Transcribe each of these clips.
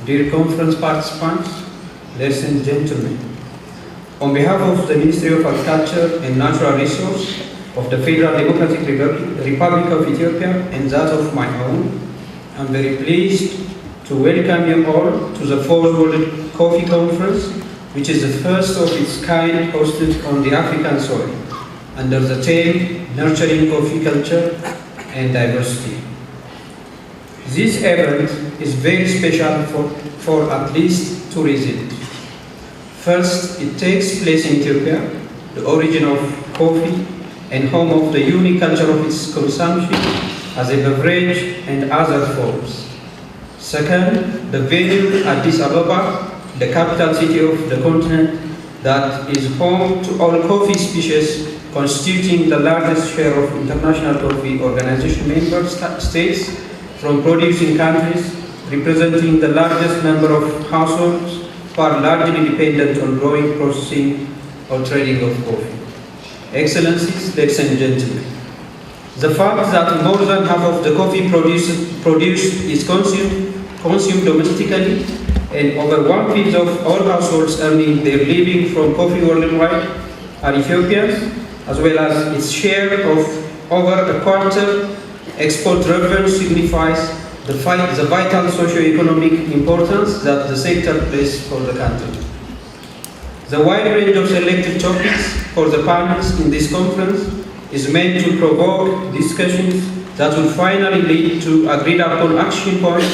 dear conference participants, ladies and gentlemen, on behalf of the Ministry of Agriculture and Natural Resources of the Federal Democratic Republic of Ethiopia and that of my own, I'm very pleased to welcome you all to the Fourth World Coffee Conference, which is the first of its kind hosted on the African soil, under the theme Nurturing Coffee Culture and Diversity. This event is very special for at least two reasons. First, it takes place in Ethiopia, the origin of coffee and home of the unique culture of its consumption as a beverage and other forms. Second, the venue Addis Ababa, the capital city of the continent that is home to all coffee species, constituting the largest share of International Coffee Organization member states from producing countries, representing the largest number of households who are largely dependent on growing, processing, or trading of coffee. Excellencies, ladies and gentlemen, the fact that more than half of the coffee produced is consumed domestically, and over 1/5 of all households earning their living from coffee worldwide are Ethiopians, as well as its share of over a quarter export revenue signifies the vital socio-economic importance that the sector plays for the country. The wide range of selected topics for the panels in this conference is meant to provoke discussions that will finally lead to agreed upon action points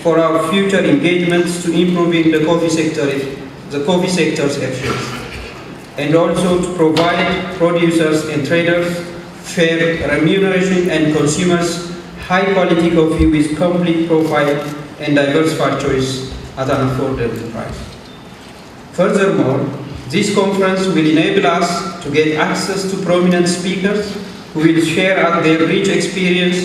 for our future engagements to improving the coffee sector's actions, and also to provide producers and traders fair remuneration and consumers high-quality coffee with complete profile and diversified choice at an affordable price. Furthermore, this conference will enable us to get access to prominent speakers who will share their rich experience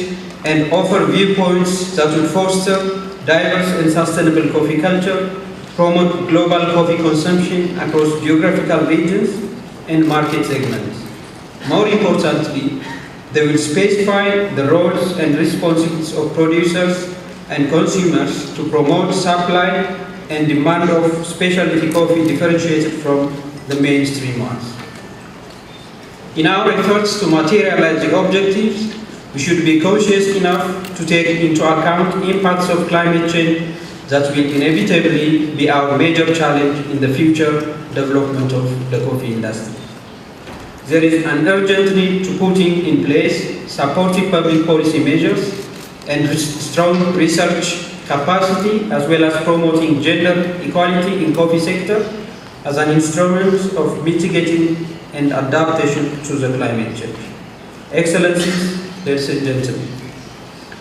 and offer viewpoints that will foster diverse and sustainable coffee culture, promote global coffee consumption across geographical regions and market segments. More importantly, they will specify the roles and responsibilities of producers and consumers to promote supply and demand of specialty coffee differentiated from the mainstream ones. In our efforts to materialize the objectives, we should be cautious enough to take into account impacts of climate change that will inevitably be our major challenge in the future development of the coffee industry. There is an urgent need to putting in place supportive public policy measures and strong research capacity, as well as promoting gender equality in coffee sector as an instrument of mitigating and adaptation to the climate change. Excellencies, ladies and gentlemen,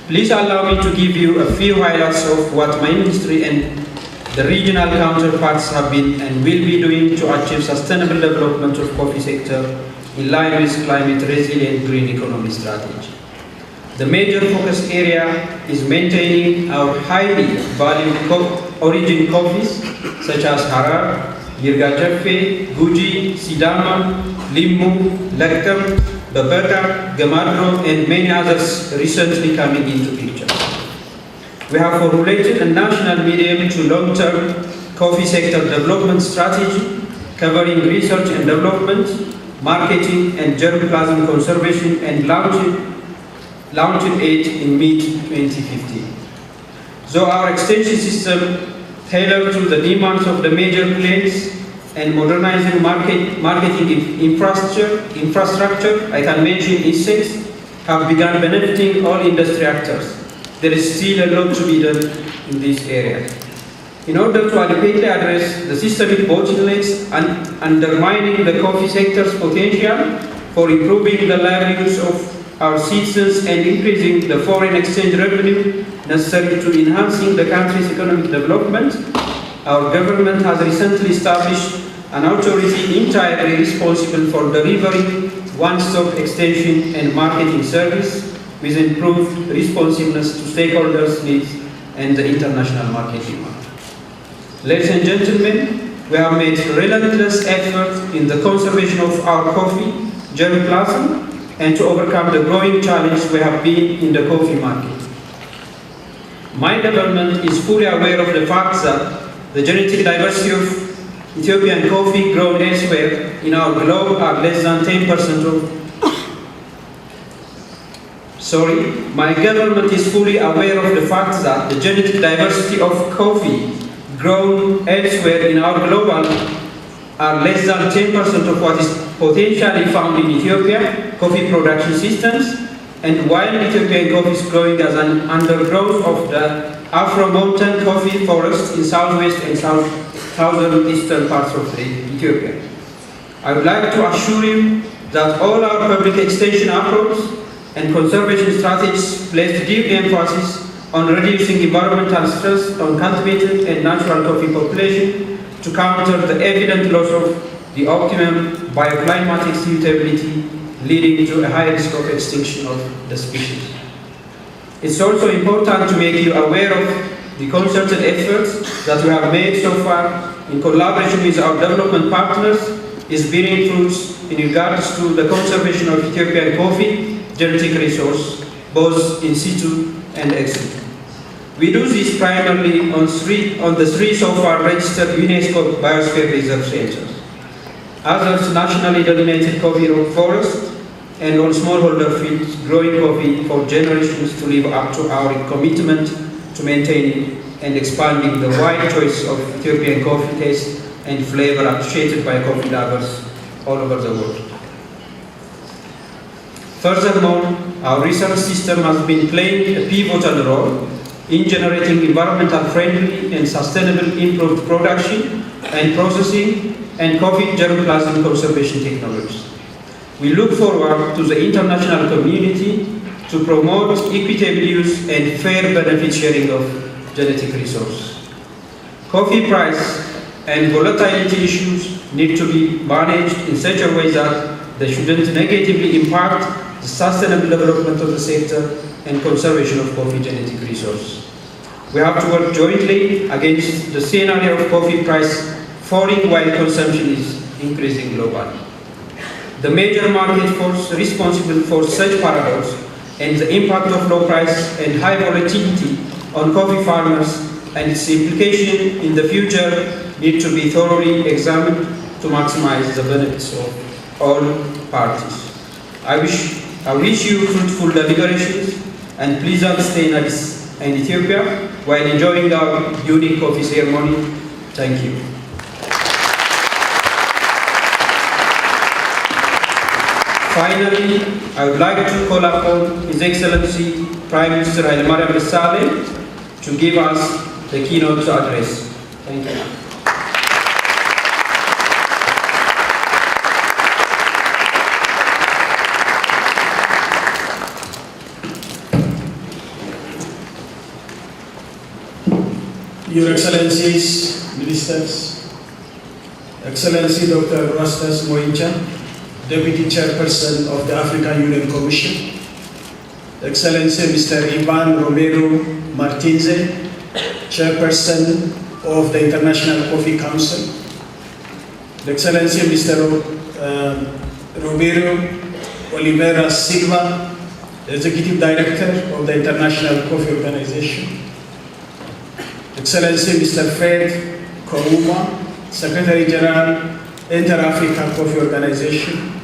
please allow me to give you a few highlights of what my ministry and the regional counterparts have been and will be doing to achieve sustainable development of coffee sector in line with climate resilient green economy strategy. The major focus area is maintaining our highly valued origin coffees such as Harar, Yirga Jaffe, Guji, Sidama, Limmu, Lekam, Babata, Gamadro, and many others recently coming into picture. We have formulated a national medium to long-term coffee sector development strategy covering research and development, marketing and germplasm conservation, and launched it in mid-2015. So our extension system tailored to the demands of the major players and modernizing marketing infrastructure, I can mention insects, have begun benefiting all industry actors. There is still a lot to be done in this area. In order to adequately address the systemic bottlenecks and undermining the coffee sector's potential for improving the livelihoods of our citizens and increasing the foreign exchange revenue necessary to enhancing the country's economic development, our government has recently established an authority entirely responsible for delivering one-stop extension and marketing service with improved responsiveness to stakeholders' needs and the international market demand. Ladies and gentlemen, we have made relentless effort in the conservation of our coffee germplasm and to overcome the growing challenge we have been in the coffee market. My government is fully aware of the fact that the genetic diversity of Ethiopian coffee grown elsewhere in our globe are less than 10% of My government is fully aware of the fact that the genetic diversity of coffee grown elsewhere in our global are less than 10% of what is potentially found in Ethiopia coffee production systems, and while Ethiopian coffee is growing as an undergrowth of the Afro-mountain coffee forest in southwest and southeastern parts of Ethiopia. I would like to assure you that all our public extension approach and conservation strategies place deep emphasis on reducing environmental stress on cultivated and natural coffee population to counter the evident loss of the optimum bioclimatic suitability leading to a high risk of extinction of the species. It's also important to make you aware of the concerted efforts that we have made so far in collaboration with our development partners is bearing fruits in regards to the conservation of Ethiopian coffee genetic resource, both in situ and ex situ. We do this primarily on the three so far registered UNESCO Biosphere Reserve Centers, others nationally dominated coffee forests, and on smallholder fields growing coffee for generations to live up to our commitment to maintaining and expanding the wide choice of Ethiopian coffee taste and flavor appreciated by coffee lovers all over the world. Furthermore, our research system has been playing a pivotal role in generating environmental friendly and sustainable improved production and processing and coffee germplasm conservation technologies. We look forward to the international community to promote equitable use and fair benefit sharing of genetic resources. Coffee price and volatility issues need to be managed in such a way that they shouldn't negatively impact the sustainable development of the sector and conservation of coffee genetic resources. We have to work jointly against the scenario of coffee price falling while consumption is increasing globally. The major market force responsible for such paradox and the impact of low price and high volatility on coffee farmers and its implication in the future need to be thoroughly examined to maximize the benefits of all parties. I wish you fruitful deliberations and pleasant stay in Addis and Ethiopia while enjoying our unique coffee ceremony. Thank you. Finally, I would like to call upon His Excellency Prime Minister Hailemariam Desalegn to give us the keynote address. Thank you. Your Excellencies, Ministers, Excellency Dr. Rastas Moincha, Deputy Chairperson of the African Union Commission, Excellency Mr. Ivan Romero Martins, Chairperson of the International Coffee Council, Excellency Mr. Romero Oliveira Silva, Executive Director of the International Coffee Organization, Excellency Mr. Fred Kouma, Secretary General, Inter-African Coffee Organization,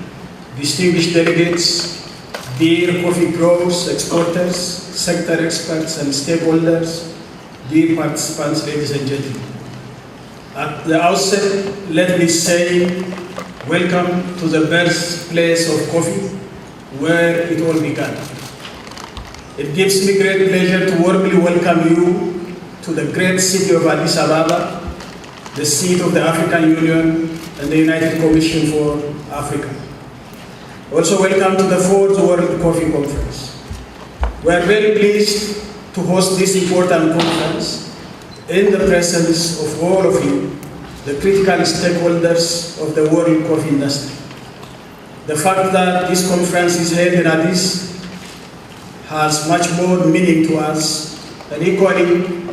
distinguished delegates, dear coffee growers, exporters, sector experts and stakeholders, dear participants, ladies and gentlemen. At the outset, let me say welcome to the birthplace of coffee, where it all began. It gives me great pleasure to warmly welcome you to the great city of Addis Ababa, the seat of the African Union and the United Commission for Africa. Also welcome to the 4th World Coffee Conference. We are very pleased to host this important conference in the presence of all of you, the critical stakeholders of the world coffee industry. The fact that this conference is held in Addis has much more meaning to us, and equally,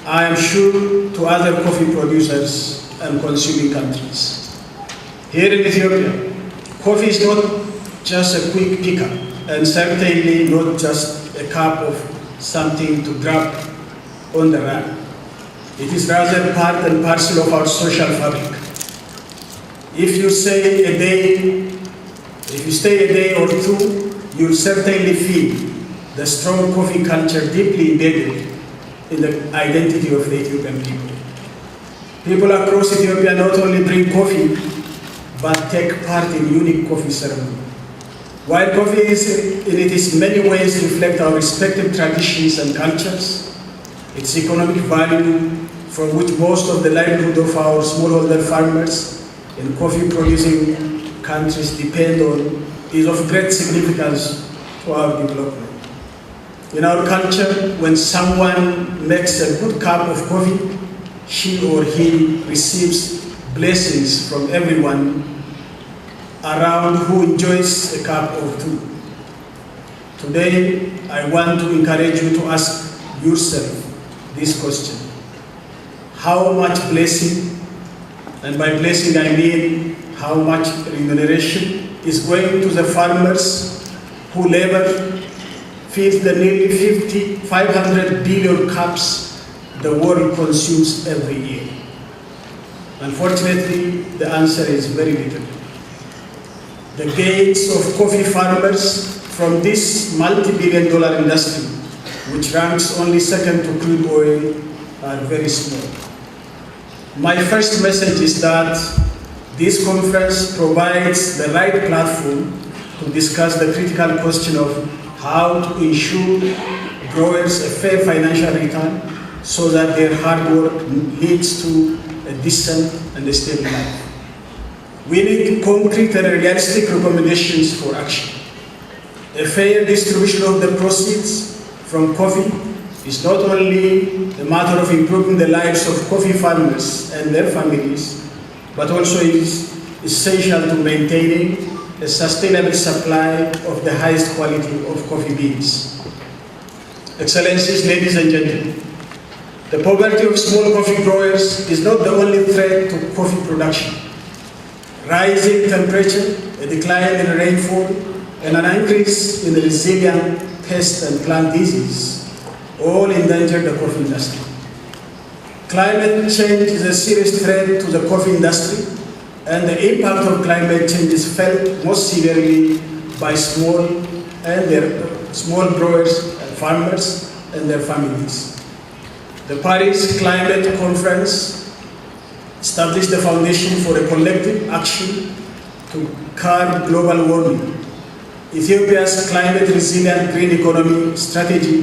I am sure, to other coffee producers and consuming countries. Here in Ethiopia, coffee is not just a quick pickup, and certainly not just a cup of something to grab on the run. It is rather part and parcel of our social fabric. If you stay a day or two, you'll certainly feel the strong coffee culture deeply embedded in the identity of the Ethiopian people. People across Ethiopia not only drink coffee, but take part in unique coffee ceremony. While coffee is, in its many ways reflect our respective traditions and cultures, its economic value, from which most of the livelihood of our smallholder farmers in coffee-producing countries depend on, is of great significance to our development. In our culture, when someone makes a good cup of coffee, she or he receives blessings from everyone around who enjoys a cup or two. Today, I want to encourage you to ask yourself this question. How much blessing, and by blessing I mean how much remuneration, is going to the farmers who labor, feed the nearly 500 billion cups the world consumes every year? Unfortunately, the answer is very little. The gains of coffee farmers from this multi-billion-dollar industry, which ranks only second to crude oil, are very small. My first message is that this conference provides the right platform to discuss the critical question of how to ensure growers a fair financial return so that their hard work leads to a decent and a stable life. We need concrete and realistic recommendations for action. A fair distribution of the proceeds from coffee is not only a matter of improving the lives of coffee farmers and their families, but also is essential to maintaining a sustainable supply of the highest quality of coffee beans. Excellencies, ladies and gentlemen, the poverty of small coffee growers is not the only threat to coffee production. Rising temperature, a decline in rainfall, and an increase in resilient pest and plant disease all endanger the coffee industry. Climate change is a serious threat to the coffee industry, and the impact of climate change is felt most severely by small growers and farmers and their families. The Paris Climate Conference established the foundation for a collective action to curb global warming. Ethiopia's climate resilient green economy strategy,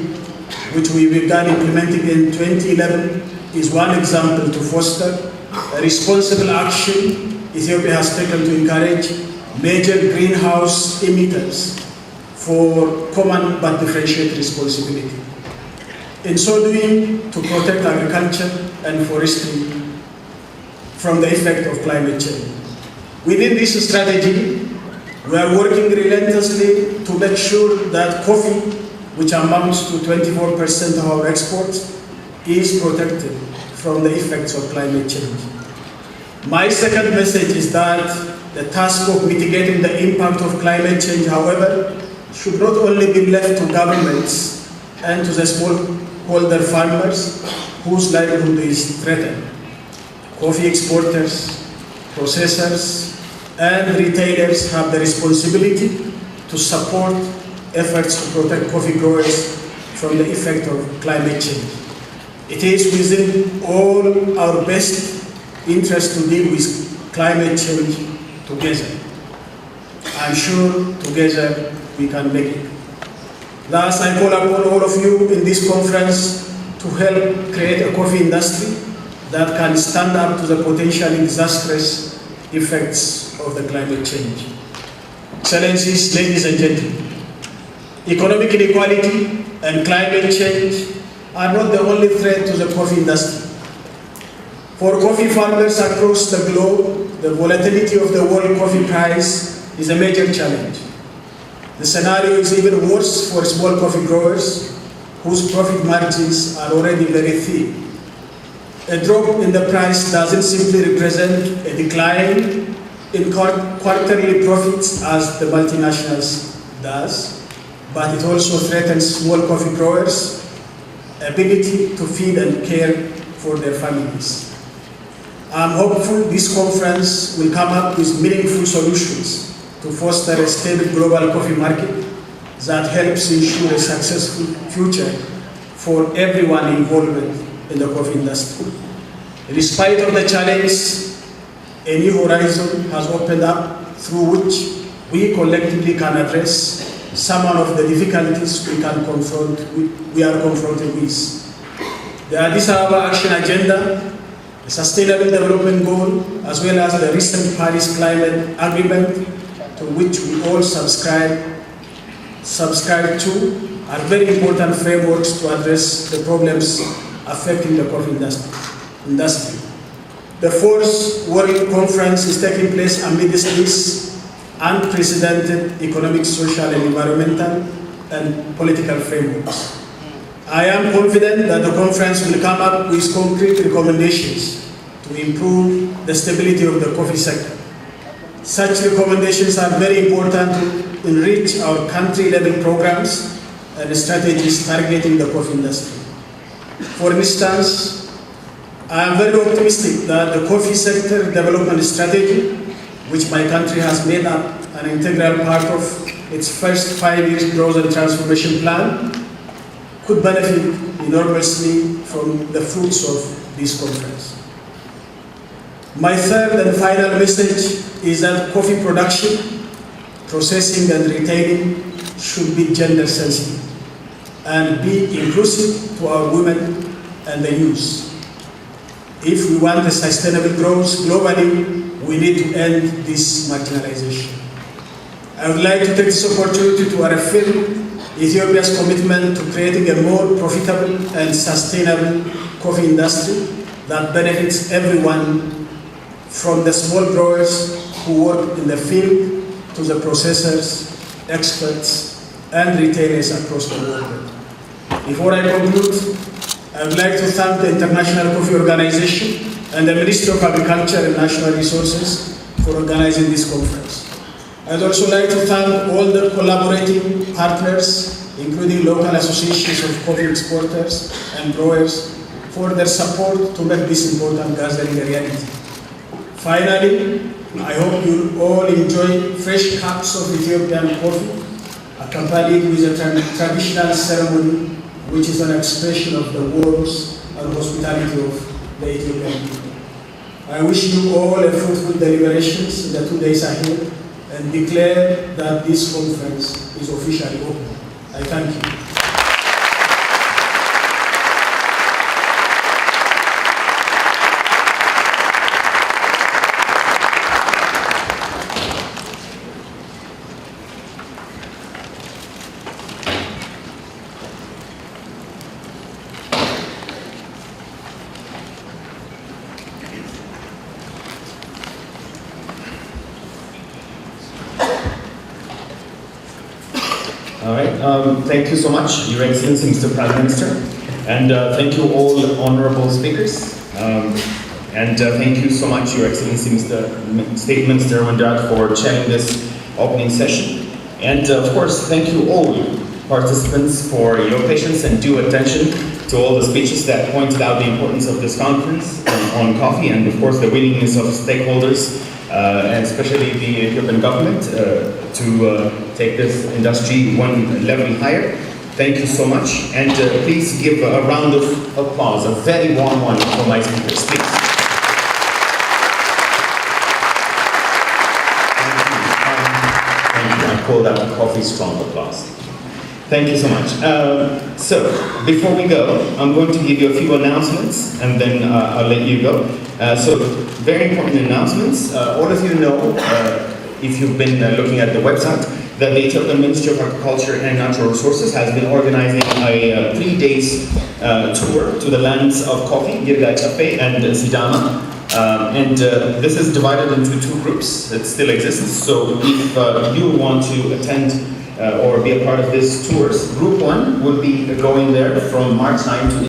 which we began implementing in 2011, is one example to foster a responsible action Ethiopia has taken to encourage major greenhouse emitters for common but differentiated responsibility. In so doing, to protect agriculture and forestry from the effect of climate change. Within this strategy, we are working relentlessly to make sure that coffee, which amounts to 24% of our exports, is protected from the effects of climate change. My second message is that the task of mitigating the impact of climate change, however, should not only be left to governments and to the smallholder farmers whose livelihood is threatened. Coffee exporters, processors, and retailers have the responsibility to support efforts to protect coffee growers from the effect of climate change. It is within all our best interest to deal with climate change together. I'm sure together we can make it. Thus, I call upon all of you in this conference to help create a coffee industry that can stand up to the potentially disastrous effects of the climate change. Excellencies, ladies and gentlemen, economic inequality and climate change are not the only threat to the coffee industry. For coffee farmers across the globe, the volatility of the world coffee price is a major challenge. The scenario is even worse for small coffee growers whose profit margins are already very thin. A drop in the price doesn't simply represent a decline in quarterly profits as the multinationals does, but it also threatens small coffee growers ability to feed and care for their families. I'm hopeful this conference will come up with meaningful solutions to foster a stable global coffee market that helps ensure a successful future for everyone involved in the coffee industry. In spite of the challenge, a new horizon has opened up through which we collectively can address some of the difficulties we are confronted with. The Addis Ababa Action Agenda, the Sustainable Development Goal, as well as the recent Paris Climate Agreement, to which we all subscribe to, are very important frameworks to address the problems affecting the coffee industry. The fourth World Conference is taking place amidst this unprecedented economic, social, and environmental and political frameworks. I am confident that the conference will come up with concrete recommendations to improve the stability of the coffee sector. Such recommendations are very important to enrich our country-level programs and strategies targeting the coffee industry. For instance, I am very optimistic that the coffee sector development strategy, which my country has made up an integral part of its first 5 years growth and transformation plan, could benefit enormously from the fruits of this conference. My third and final message is that coffee production, processing and retailing should be gender sensitive and be inclusive to our women and the youth. If we want a sustainable growth globally, we need to end this marginalization. I would like to take this opportunity to reaffirm Ethiopia's commitment to creating a more profitable and sustainable coffee industry that benefits everyone, from the small growers who work in the field to the processors, experts, and retailers across the world. Before I conclude, I would like to thank the International Coffee Organization and the Ministry of Agriculture and National Resources for organizing this conference. I'd also like to thank all the collaborating partners, including local associations of coffee exporters and growers, for their support to make this important gathering a reality. Finally, I hope you all enjoy fresh cups of Ethiopian coffee, accompanied with a traditional ceremony, which is an expression of the warmth and hospitality of the Ethiopian people. I wish you all a fruitful deliberations in the 2 days ahead and declare that this conference is officially open. I thank you. All right, thank you so much, Your Excellency, Mr. Prime Minister, and thank you all honorable speakers, and thank you so much, Your Excellency, Mr. State Minister Wendat, for chairing this opening session, and of course, thank you all participants for your patience and due attention to all the speeches that pointed out the importance of this conference on coffee, and of course the willingness of stakeholders, and especially the Ethiopian government, to take this industry one level higher. Thank you so much, and please give a round of applause, a very warm one for my speakers, please. Thank you. I call that a coffee strong applause. Thank you so much. So, before we go, I'm going to give you a few announcements, and then I'll let you go. So, very important announcements. All of you know, if you've been looking at the website, that the Ethiopian Ministry of Agriculture and Natural Resources has been organizing a 3 days tour to the lands of coffee, Yirga Cafe and Sidama. And this is divided into 2 groups. It still exists. So if you want to attend or be a part of this tours, Group 1 will be going there from March 9 to